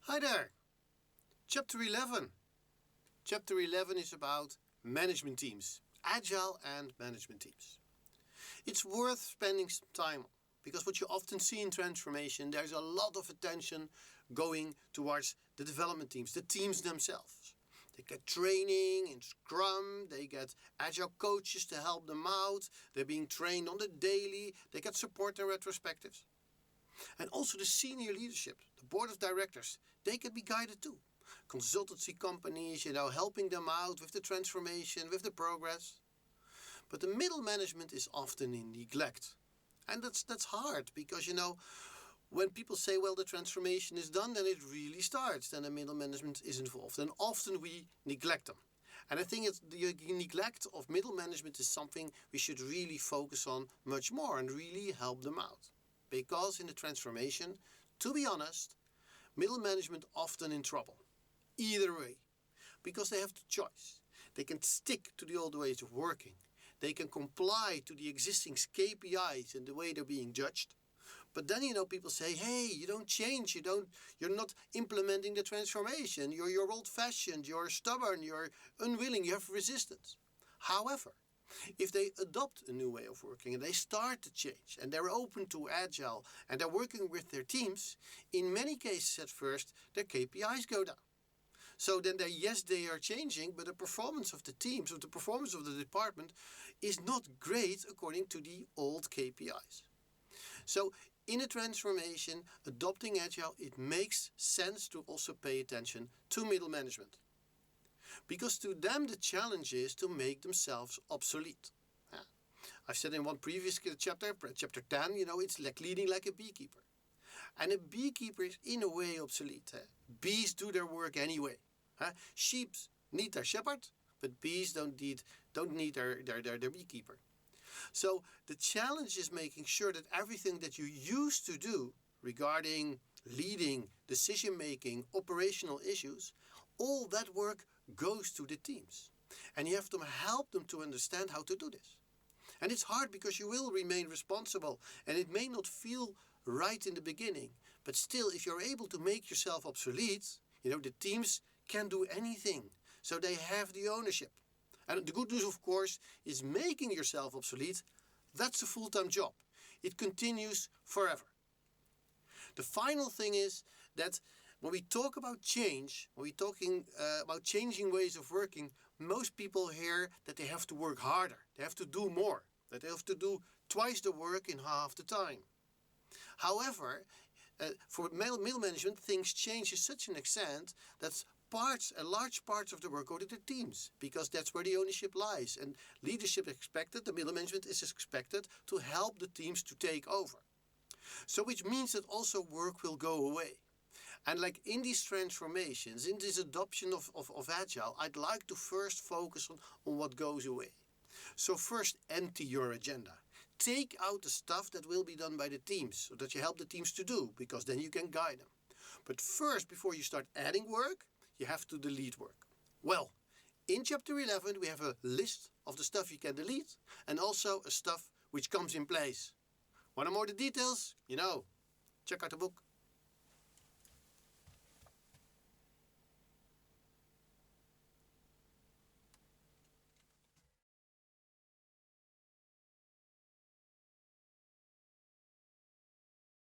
Hi there! Chapter 11. Chapter 11 is about management teams, agile and management teams. It's worth spending some time on because what you often see in transformation, there's a lot of attention going towards the development teams, the teams themselves. They get training in Scrum, they get agile coaches to help them out, they're being trained on the daily, they get support and retrospectives. And also the senior leadership, the board of directors, they can be guided too. Consultancy companies, helping them out with the transformation, with the progress. But the middle management is often in neglect. And that's hard because, when people say, well, the transformation is done, then it really starts. Then the middle management is involved. And often we neglect them. And I think the neglect of middle management is something we should really focus on much more and really help them out. Because in the transformation, to be honest, middle management often in trouble. Either way. Because they have the choice. They can stick to the old ways of working. They can comply to the existing KPIs and the way they're being judged. But then, people say, hey, you don't change, you're not implementing the transformation. You're old-fashioned, you're stubborn, you're unwilling, you have resistance. However, if they adopt a new way of working and they start to change and they're open to agile and they're working with their teams, in many cases at first, their KPIs go down. So then they are changing, but the performance of the teams, or the performance of the department is not great according to the old KPIs. So in a transformation, adopting agile, it makes sense to also pay attention to middle management. Because to them the challenge is to make themselves obsolete. I've said in one previous chapter, chapter 10, it's like leading like a beekeeper. And a beekeeper is in a way obsolete. Bees do their work anyway. Sheep need their shepherd, but bees don't need their beekeeper. So the challenge is making sure that everything that you used to do regarding leading, decision making, operational issues, all that work goes to the teams. And you have to help them to understand how to do this. And it's hard because you will remain responsible and it may not feel right in the beginning. But still, if you're able to make yourself obsolete, the teams can do anything. So they have the ownership. And the good news, of course, is making yourself obsolete. That's a full-time job. It continues forever. The final thing is that when we talk about change, when we're talking about changing ways of working, most people hear that they have to work harder. They have to do more. That they have to do twice the work in half the time. However, for middle management, things change to such an extent that large parts of the work go to the teams, because that's where the ownership lies. And leadership is expected, the middle management is expected to help the teams to take over. So which means that also work will go away. And like in these transformations, in this adoption of Agile, I'd like to first focus on what goes away. So first, empty your agenda. Take out the stuff that will be done by the teams, so that you help the teams to do, because then you can guide them. But first, before you start adding work, you have to delete work. Well, in chapter 11, we have a list of the stuff you can delete and also a stuff which comes in place. Want more of the details? Check out the book.